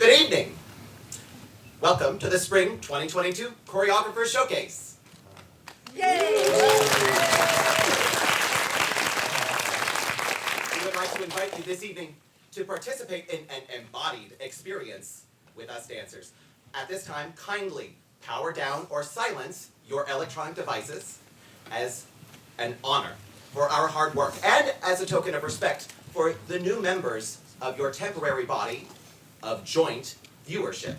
Good evening. Welcome to the Spring 2022 Choreographer Showcase. Yay! We would like to invite you this evening to participate in an embodied experience with us dancers. At this time, kindly power down or silence your electronic devices as an honor for our hard work and as a token of respect for the new members of your temporary body of joint viewership.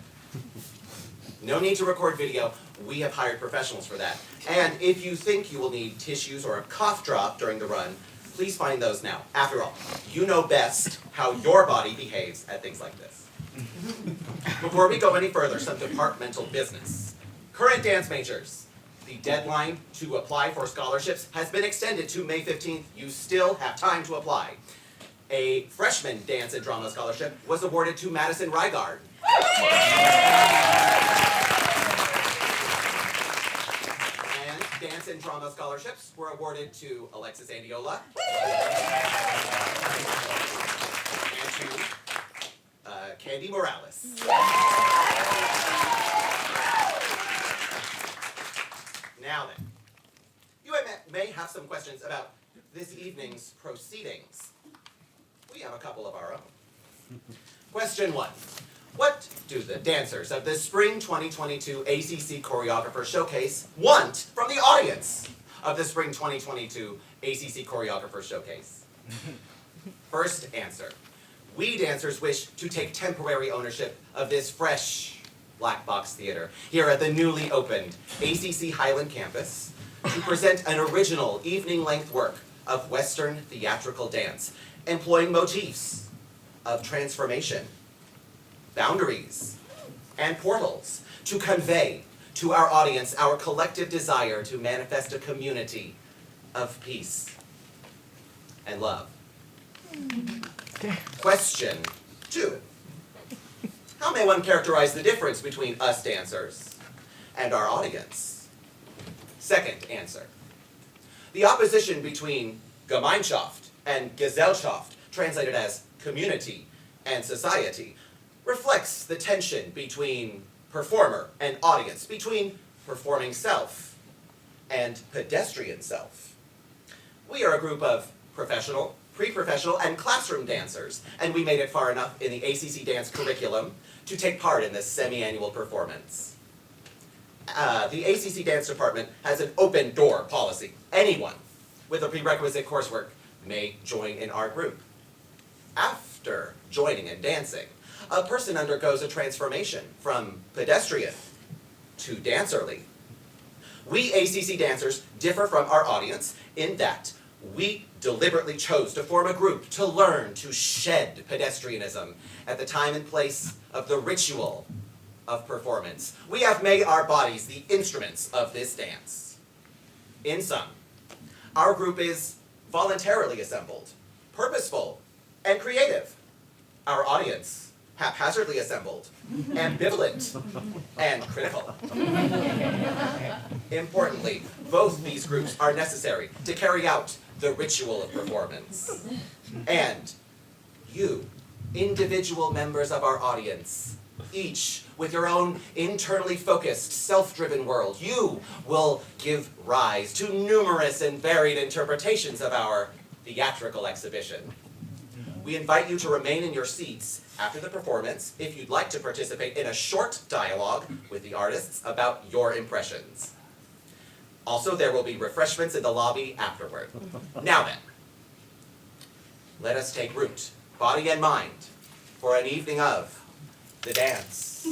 No need to record video. We have hired professionals for that. And if you think you will need tissues or a cough drop during the run, please find those now. After all, you know best how your body behaves at things like this. Before we go any further, some departmental business. Current dance majors, the deadline to apply for scholarships has been extended to May 15th. You still have time to apply. A freshman dance and drama scholarship was awarded to Madison Rygard. And dance and drama scholarships were awarded to Alexis Andiola and to Candy Morales. Now then, you may have some questions about this evening's proceedings. We have a couple of our own. Question 1. What do the dancers of the Spring 2022 ACC Choreographer Showcase want from the audience of the Spring 2022 ACC Choreographer Showcase? First answer. We dancers wish to take temporary ownership of this fresh black box theater here at the newly opened ACC Highland campus to present an original evening-length work of Western theatrical dance, employing motifs of transformation, boundaries, and portals to convey to our audience our collective desire to manifest a community of peace and love. Question 2. How may one characterize the difference between us dancers and our audience? Second answer. The opposition between Gemeinschaft and Gesellschaft, translated as community and society, reflects the tension between performer and audience, between performing self and pedestrian self. We are a group of professional, pre-professional, and classroom dancers, and we made it far enough in the ACC dance curriculum to take part in this semi-annual performance. The ACC dance department has an open door policy. Anyone with a prerequisite coursework may join in our group. After joining and dancing, a person undergoes a transformation from pedestrian to dancerly. We ACC dancers differ from our audience in that we deliberately chose to form a group to learn to shed pedestrianism at the time and place of the ritual of performance. We have made our bodies the instruments of this dance. In sum, our group is voluntarily assembled, purposeful, and creative. Our audience, haphazardly assembled, ambivalent, and critical. Importantly, both these groups are necessary to carry out the ritual of performance. And you, individual members of our audience, each with your own internally focused, self-driven world, you will give rise to numerous and varied interpretations of our theatrical exhibition. We invite you to remain in your seats after the performance if you'd like to participate in a short dialogue with the artists about your impressions. Also, there will be refreshments in the lobby afterward. Now then, let us take root, body and mind, for an evening of the dance.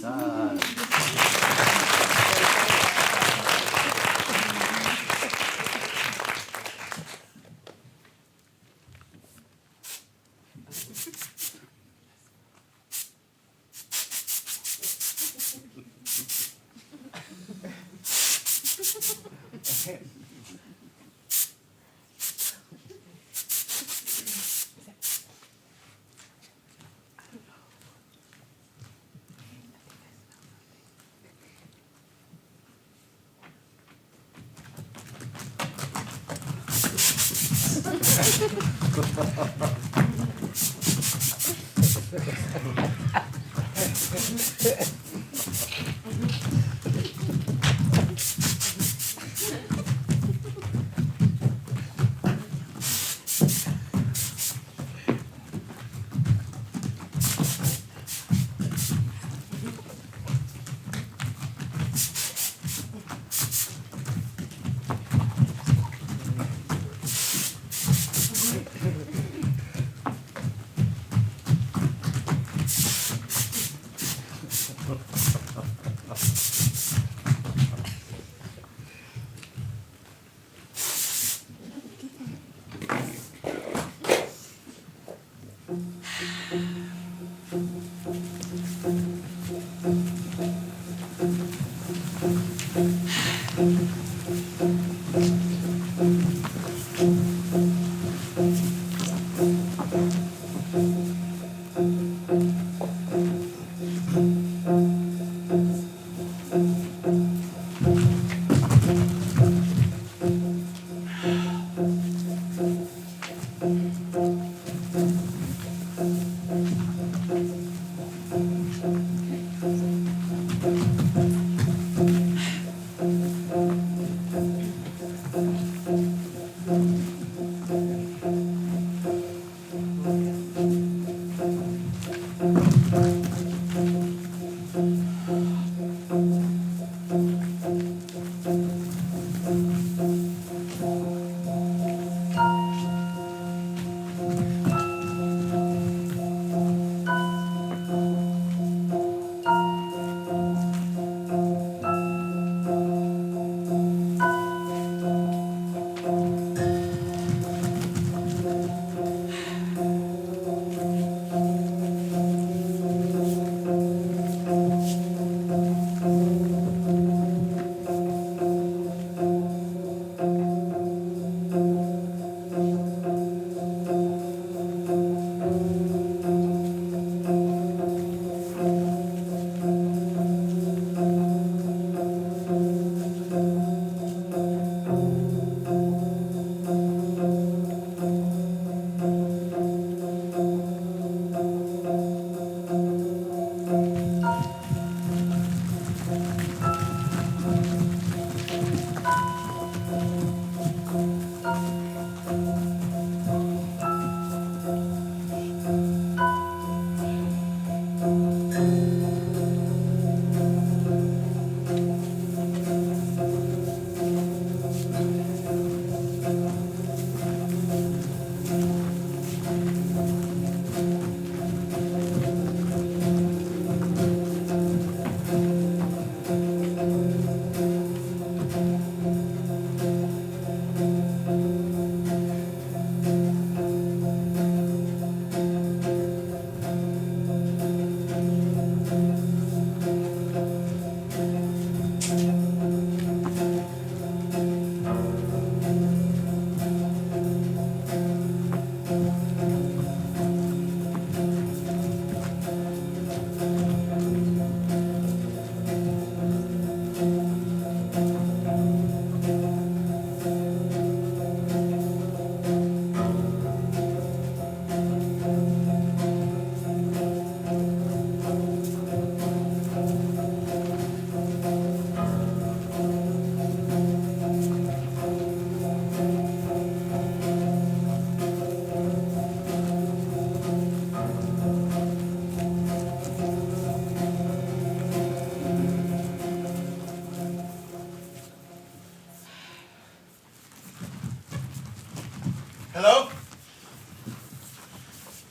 Hello?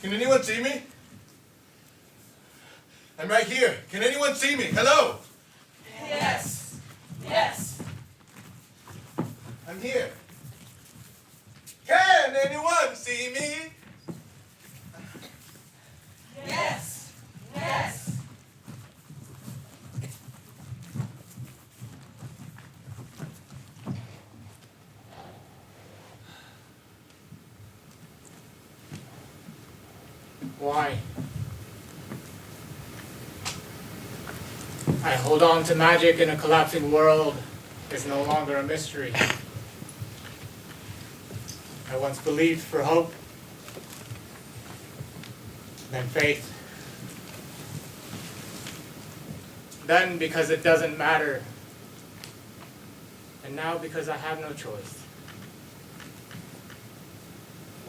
Can anyone see me? I'm right here. Can anyone see me? Hello? Yes. Yes. I'm here. Can anyone see me? Yes. Yes. Why? I hold on to magic in a collapsing world is no longer a mystery. I once believed for hope, then faith. Then because it doesn't matter. And now because I have no choice.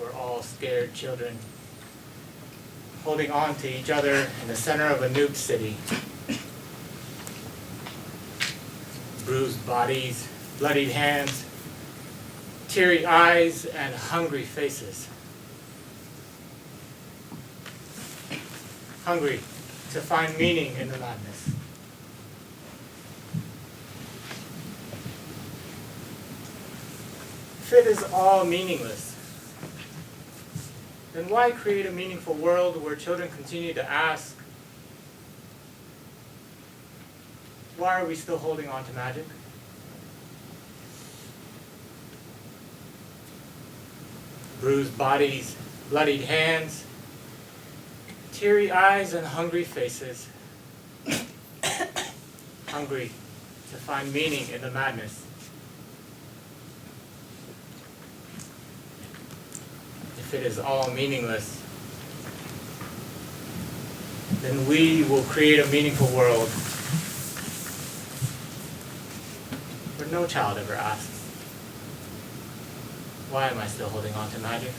We're all scared children, holding on to each other in the center of a nuked city. Bruised bodies, bloodied hands, teary eyes, and hungry faces. Hungry to find meaning in the madness. If it is all meaningless, then why create a meaningful world where children continue to ask, why are we still holding on to magic? Bruised bodies, bloodied hands, teary eyes, and hungry faces. Hungry to find meaning in the madness. If it is all meaningless, then we will create a meaningful world where no child ever asks, why am I still holding on to magic?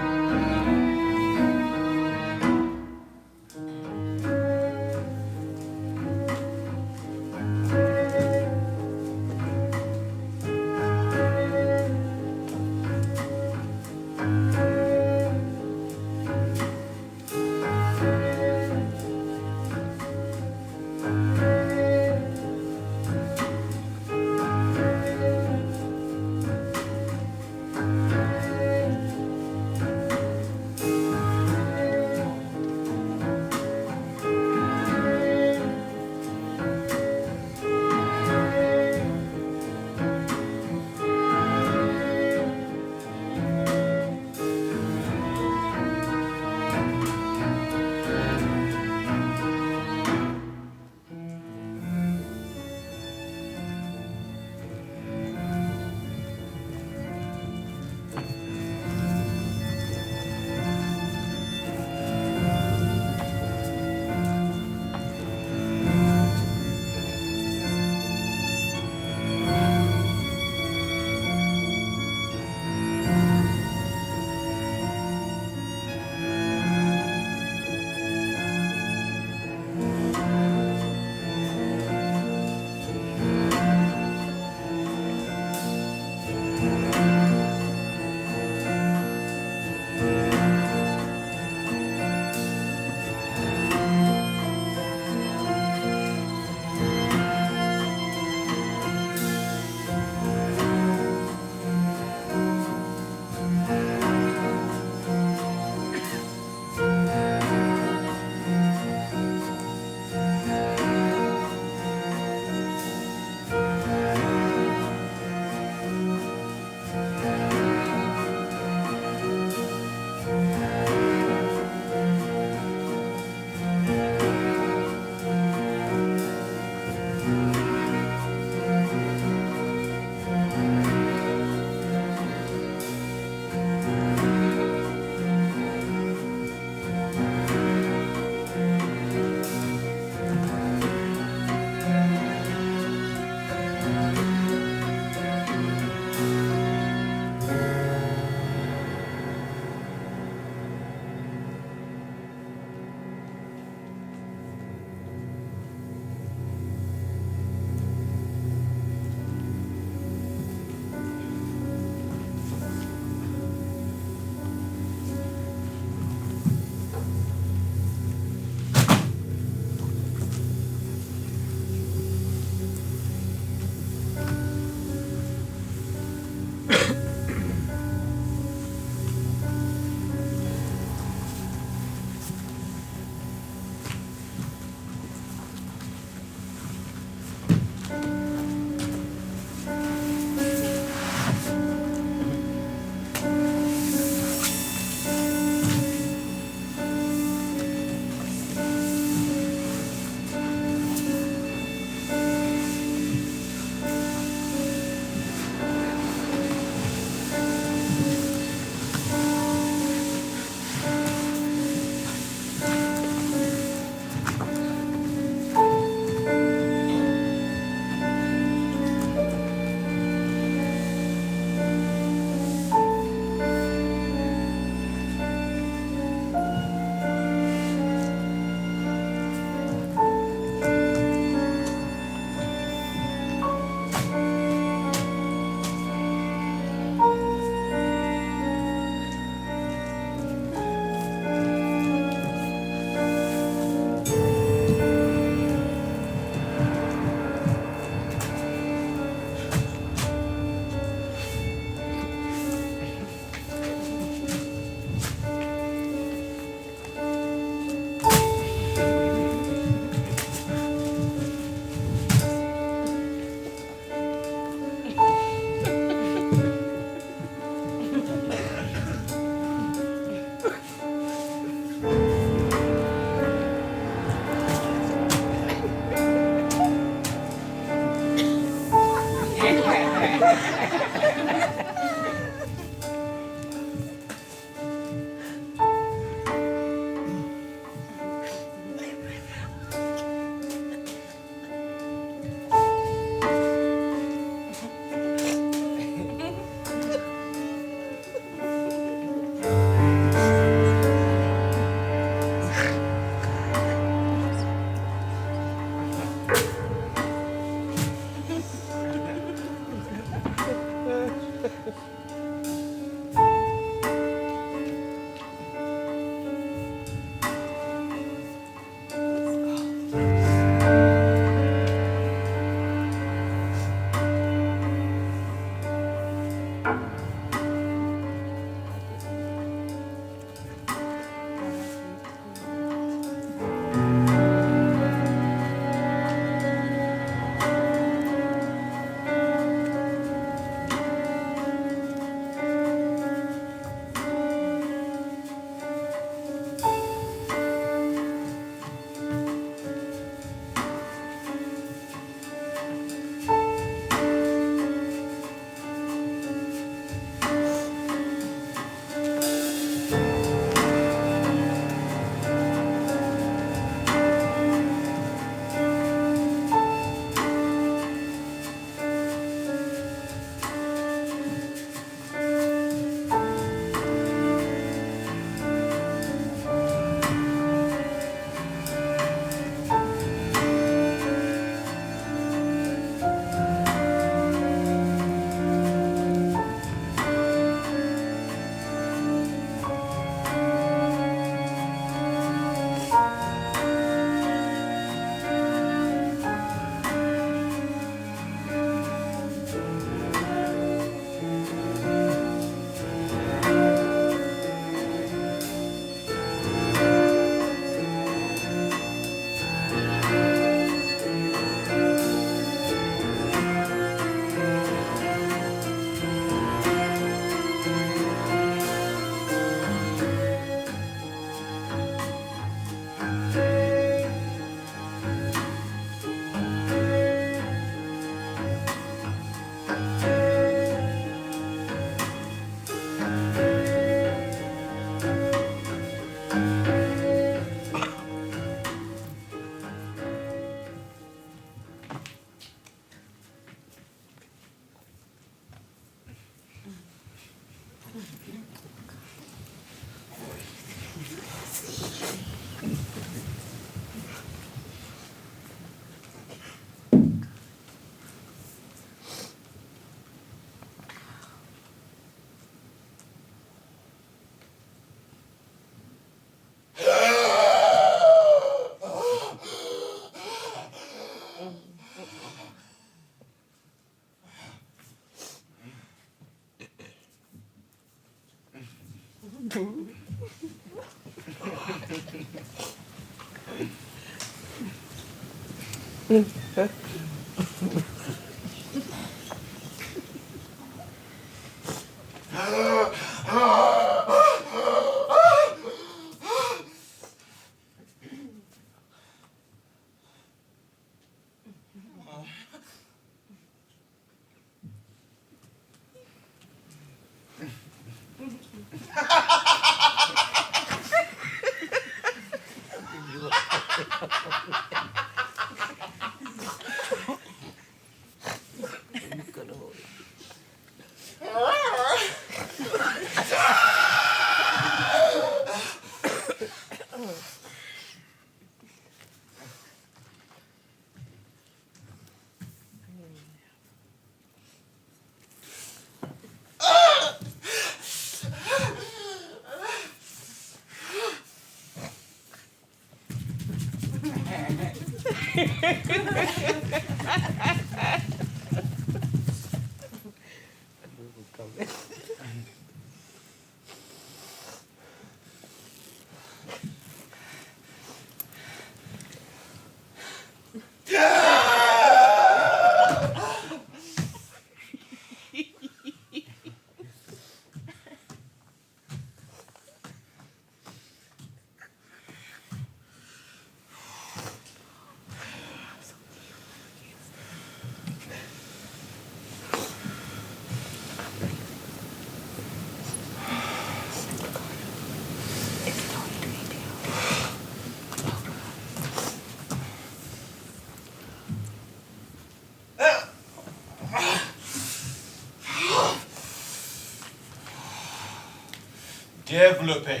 développer,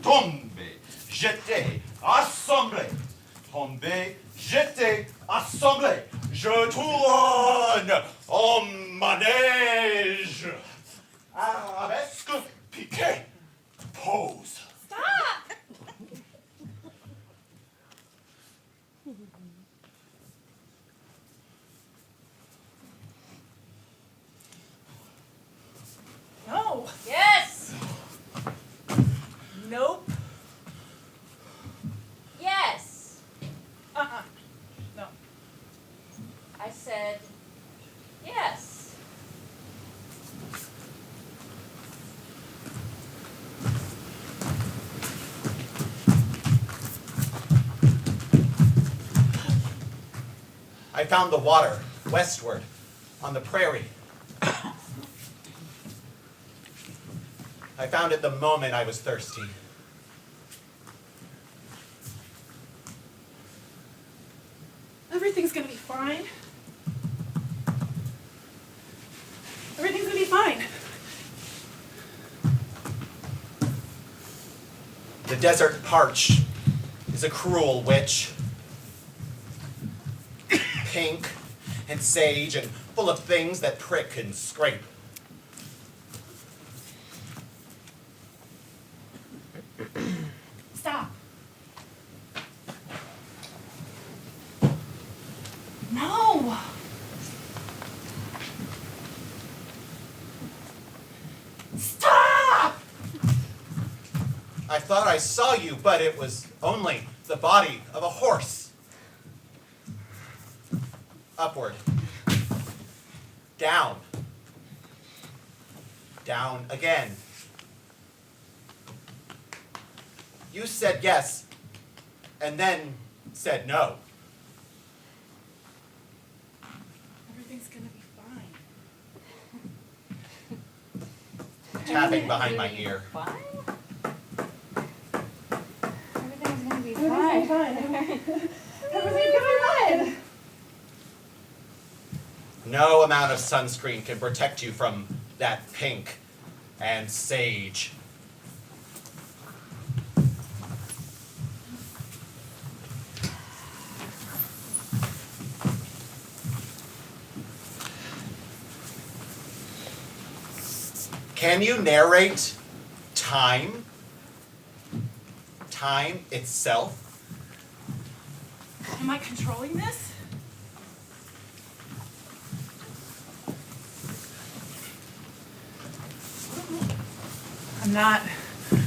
tomber, jeter, assembler, tomber, jeter, assembler. Je tourne en manège. Arabesque, piqué, pose. Stop! No. Yes. Nope. Yes. Uh-uh. No. I said yes. I found the water westward on the prairie. I found it the moment I was thirsty. Everything's gonna be fine. Everything's gonna be fine. The desert parch is a cruel witch. Pink and sage and full of things that prick and scrape. Stop. No. Stop! I thought I saw you, but it was only the body of a horse. Upward. Down. Down again. You said yes, and then said no. Everything's gonna be fine. Tapping behind my ear. Fine. Everything's gonna be fine. Everything's gonna be fine. No amount of sunscreen can protect you from that pink and sage. Can you narrate time? Time itself? Am I controlling this?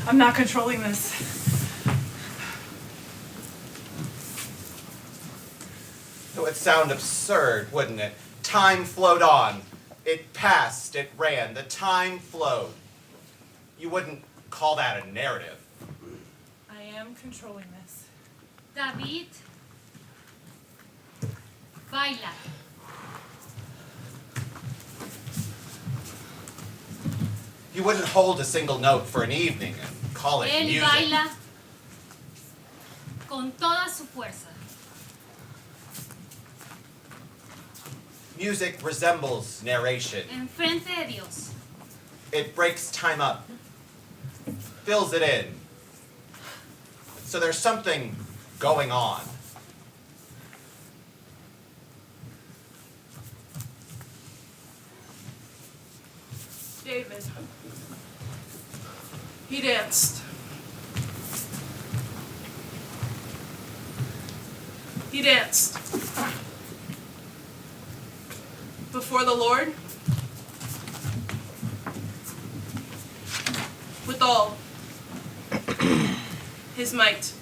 I'm not controlling this. It would sound absurd, wouldn't it? Time flowed on. It passed, it ran. The time flowed. You wouldn't call that a narrative. I am controlling this. David, baila. You wouldn't hold a single note for an evening and call it Él music. baila con toda su fuerza. Music resembles narration. Enfrente de Dios. It breaks time up, fills it in. So there's something going on. David. He danced. He danced. Before the Lord. With all his might.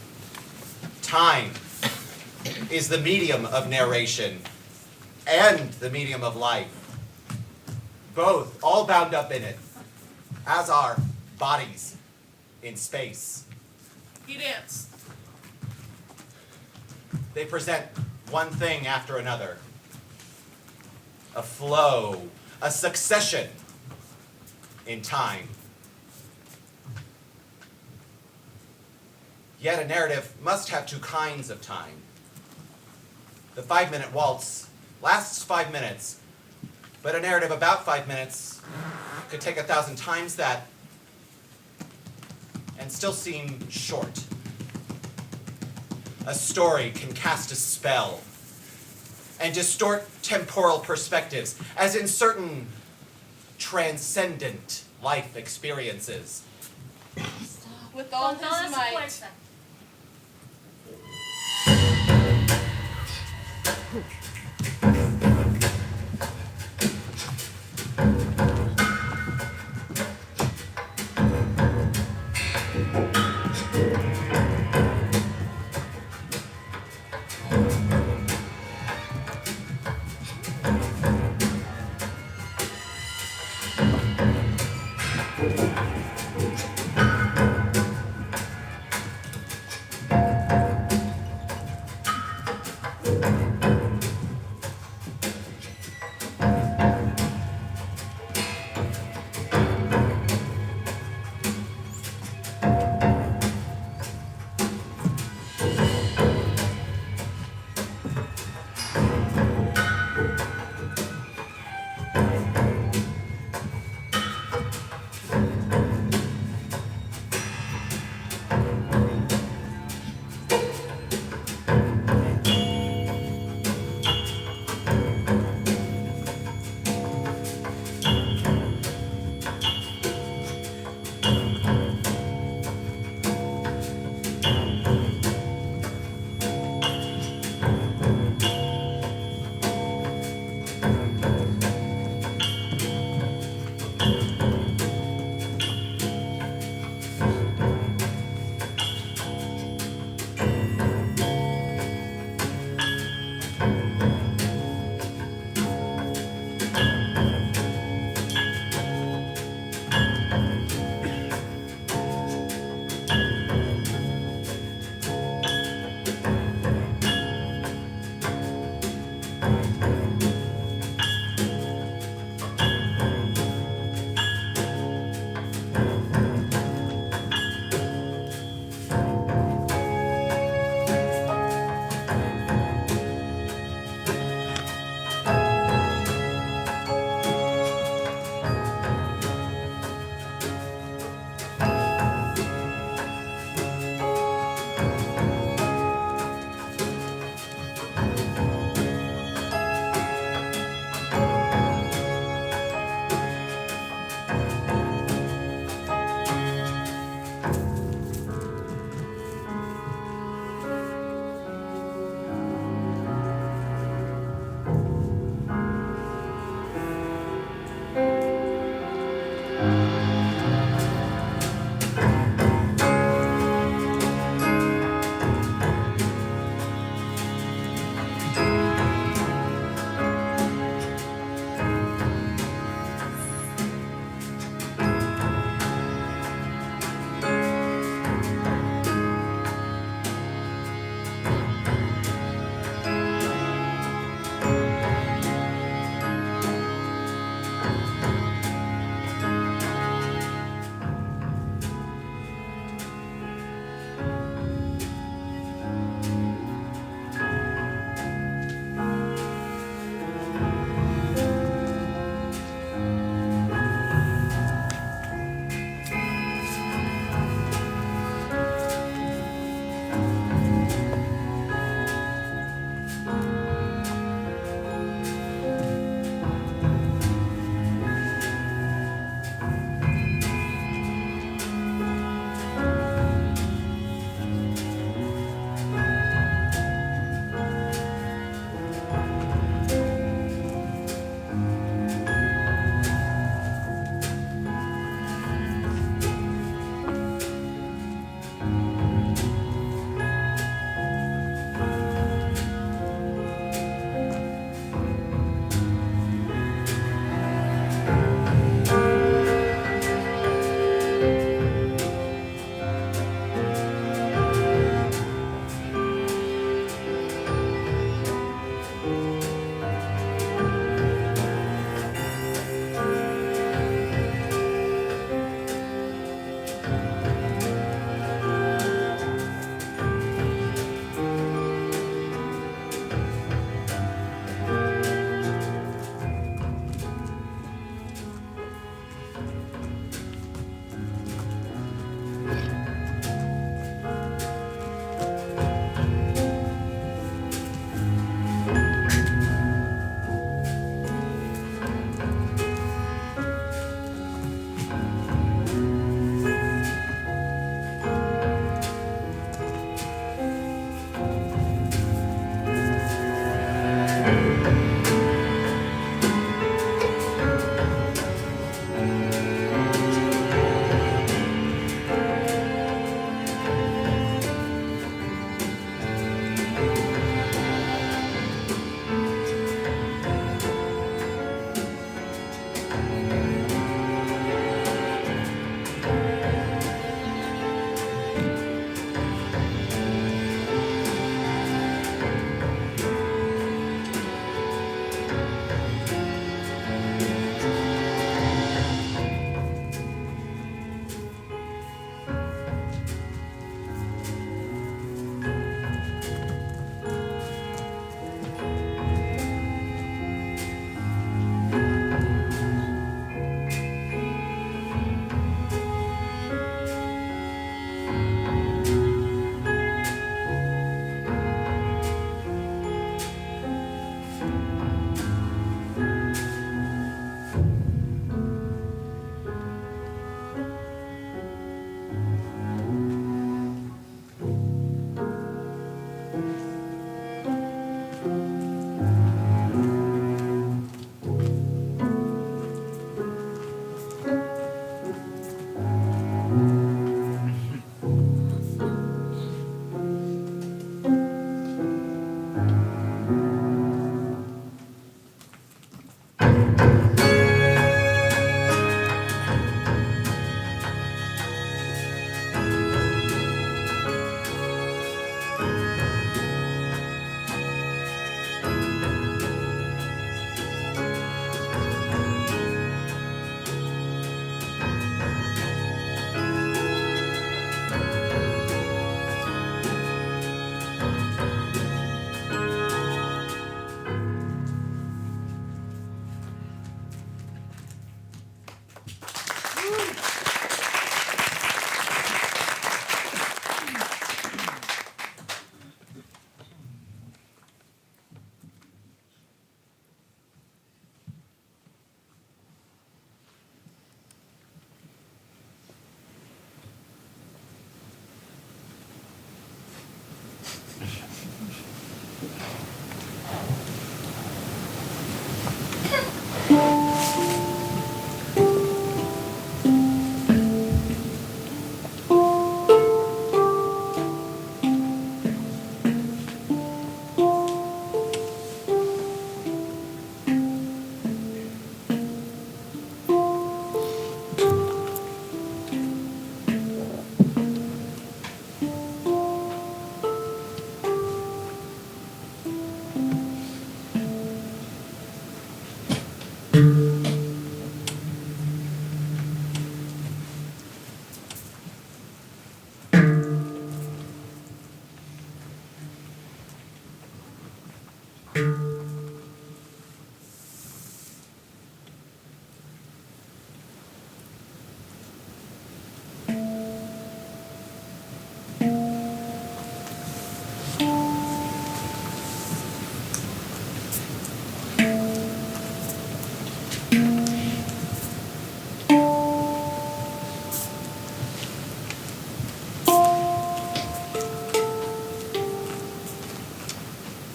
Time is the medium of narration and the medium of life. Both, all bound up in it, as are bodies in space. He danced. They present one thing after another. A flow, a succession in time. Yet a narrative must have two kinds of time. The 5-minute waltz lasts 5 minutes, but a narrative about 5 minutes could take 1,000 times that and still seem short. A story can cast a spell and distort temporal perspectives, as in certain transcendent life experiences. With all Con toda his su might. fuerza.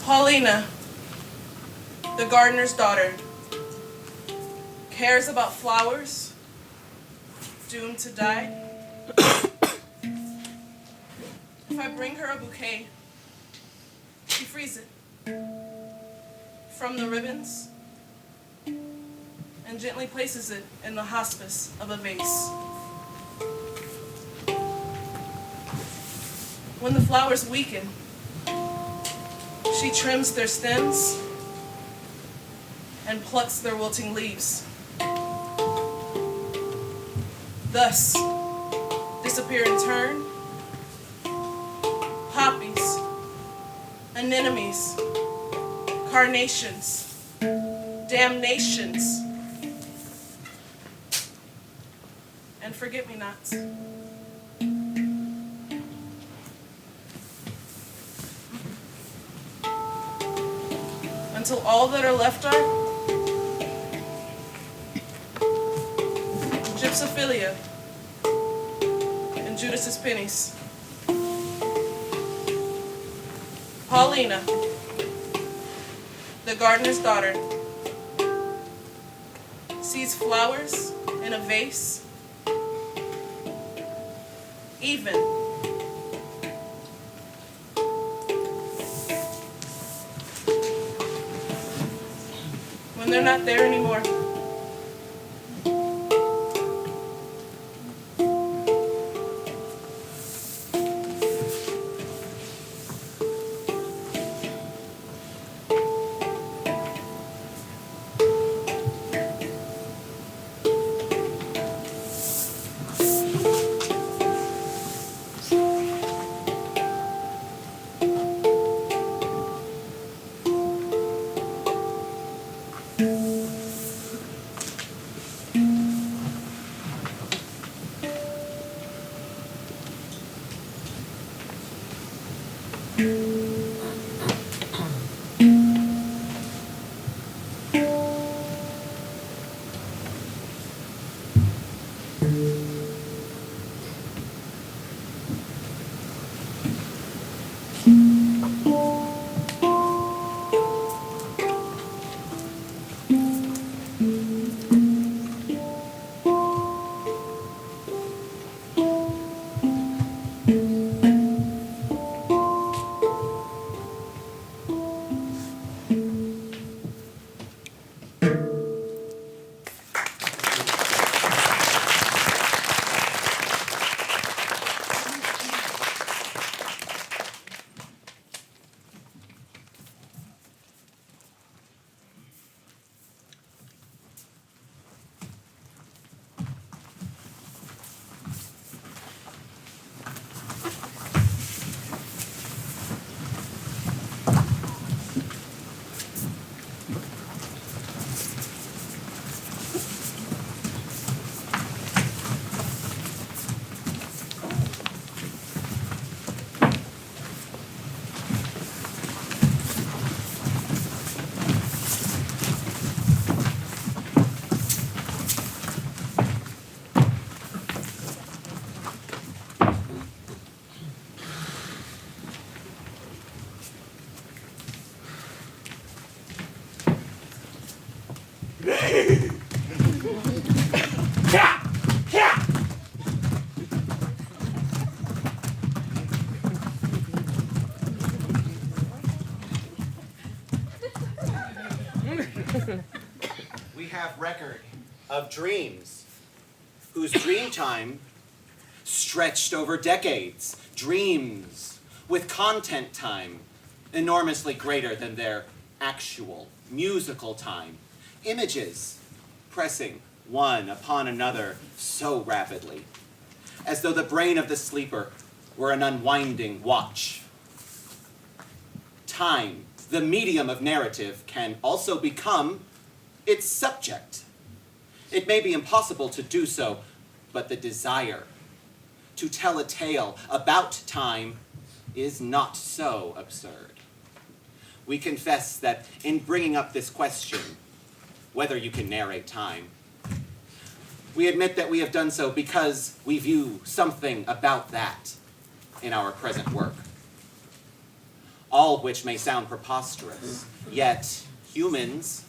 Paulina, the gardener's daughter, cares about flowers, doomed to die. If I bring her a bouquet, she frees it from the ribbons and gently places it in the hospice of a vase. When the flowers weaken, she trims their stems and plucks their wilting leaves. Thus, disappear in turn poppies, anemones, carnations, damnations, and forget-me-nots. Until all that are left are Gypsophilia and Judas's pennies. Paulina, the gardener's daughter, sees flowers in a vase, even when they're not there anymore. We have record of dreams whose dream time stretched over decades. Dreams with content time enormously greater than their actual musical time. Images pressing one upon another so rapidly, as though the brain of the sleeper were an unwinding watch. Time, the medium of narrative, can also become its subject. It may be impossible to do so, but the desire to tell a tale about time is not so absurd. We confess that in bringing up this question, whether you can narrate time. We admit that we have done so because we view something about that in our present work. All of which may sound preposterous, yet humans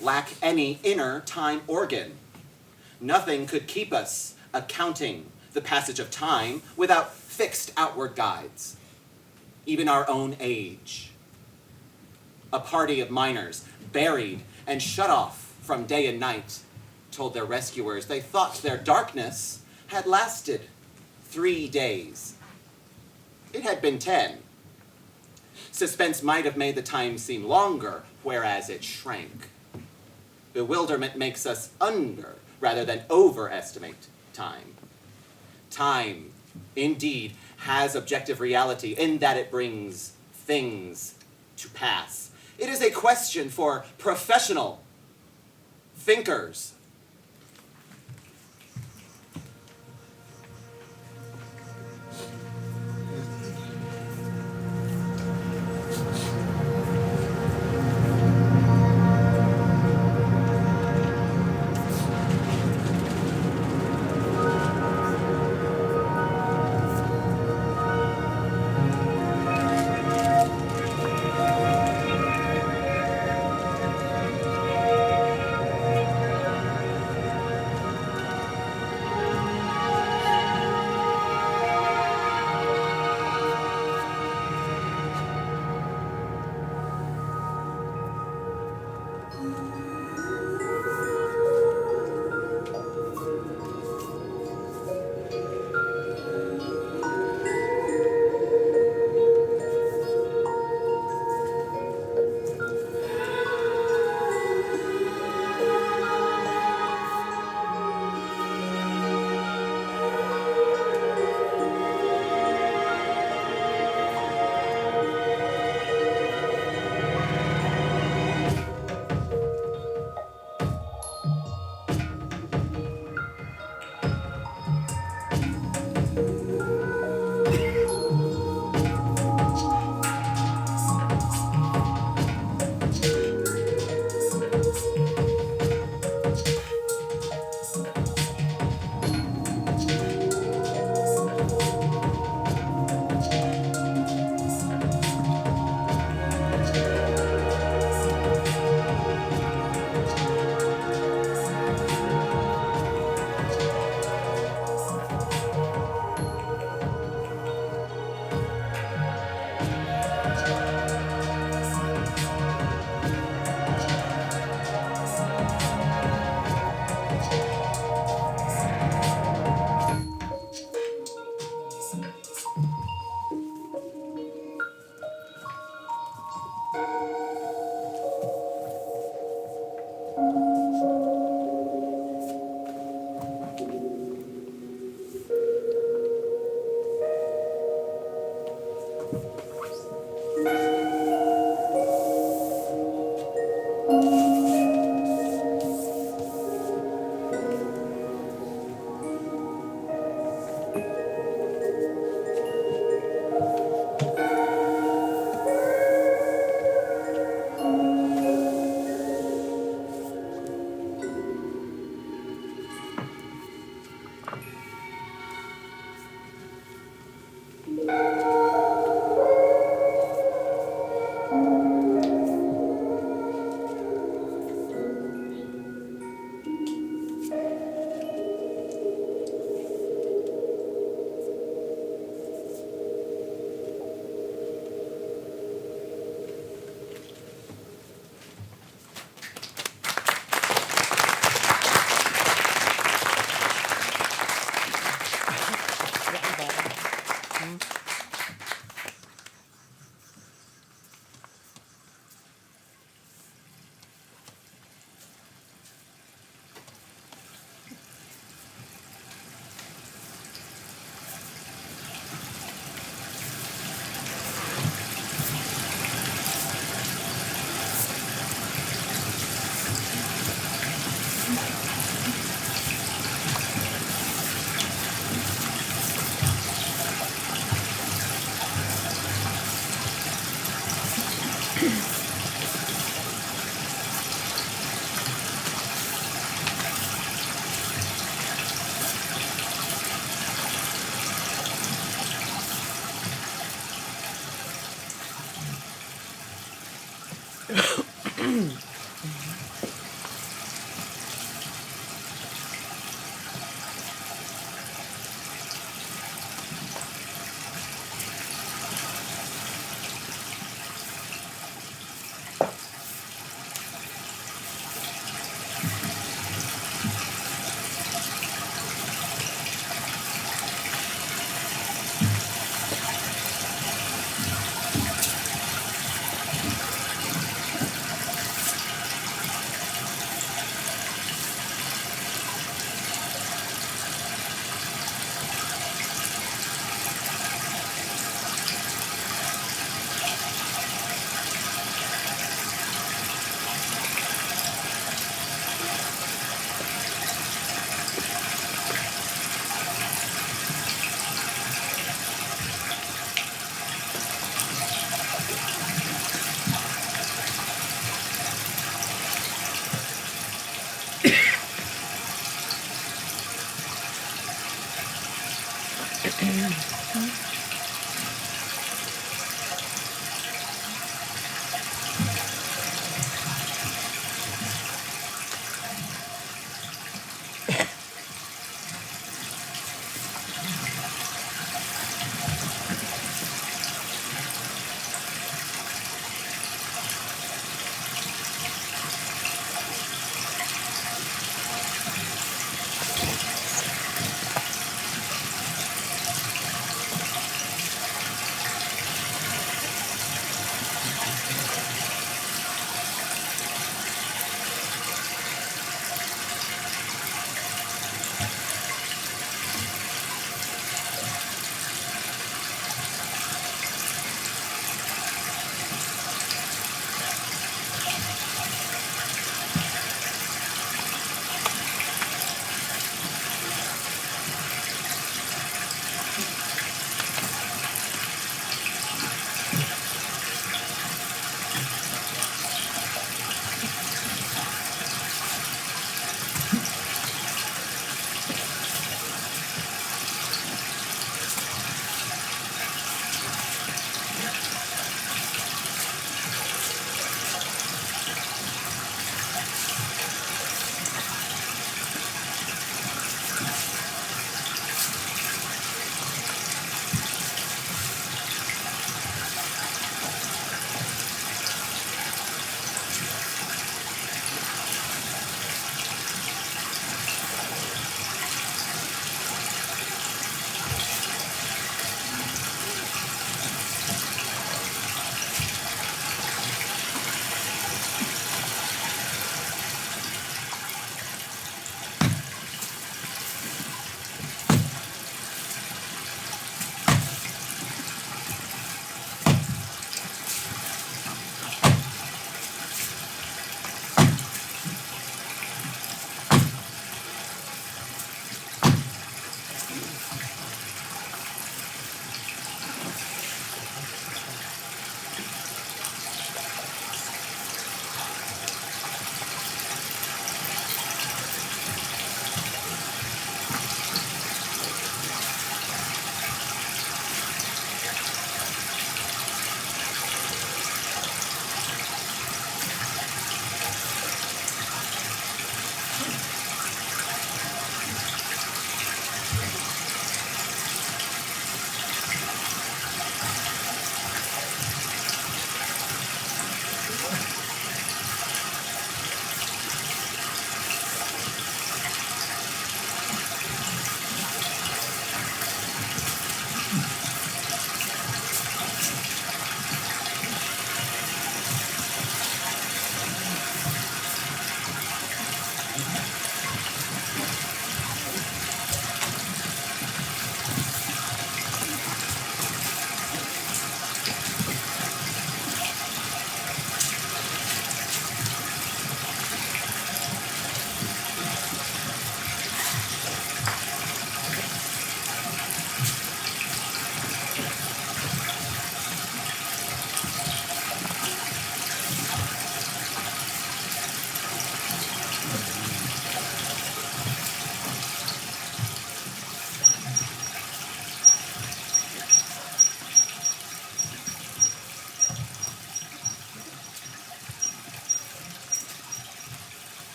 lack any inner time organ. Nothing could keep us accounting the passage of time without fixed outward guides. Even our own age. A party of miners, buried and shut off from day and night, told their rescuers they thought their darkness had lasted 3 days. It had been 10. Suspense might have made the time seem longer, whereas it shrank. Bewilderment makes us under rather than overestimate time. Time, indeed, has objective reality in that it brings things to pass. It is a question for professional thinkers.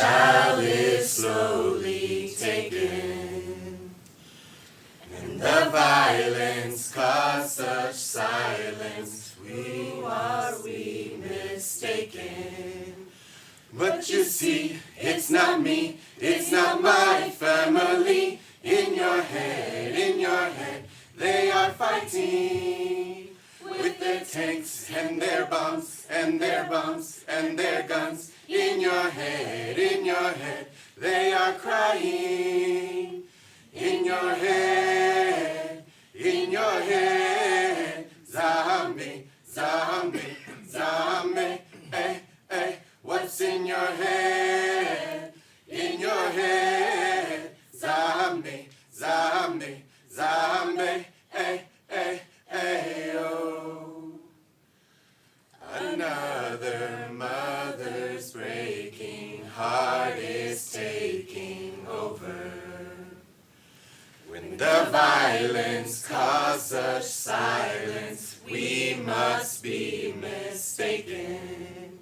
child is slowly taken, and the violence caused such silence. Who are we mistaken? But you see, it's not me, it's not my family. In your head, they are fighting with their tanks and their bombs and their bombs and their guns. In your head, they are crying. In your head, zombie, zombie, zombie, eh, eh. What's in your head? In your head, zombie, zombie, zombie, eh, eh, eh, oh. Another mother's breaking heart is taking over. When the violence caused such silence, we must be mistaken.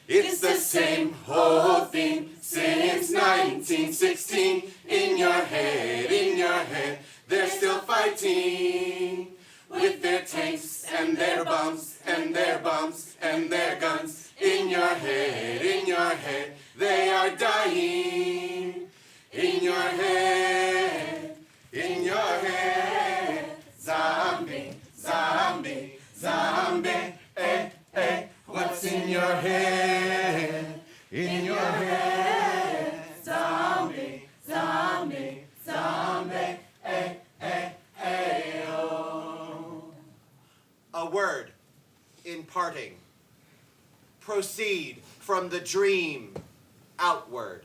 It's the same whole thing since 1916. In your head, they're still fighting with their tanks and their bombs and their bombs and their guns. In your head, they are dying. In your head, zombie, zombie, zombie, eh, eh. What's in your head? In your head, zombie, zombie, zombie, eh, eh, eh, oh. A word in parting. Proceed from the dream outward.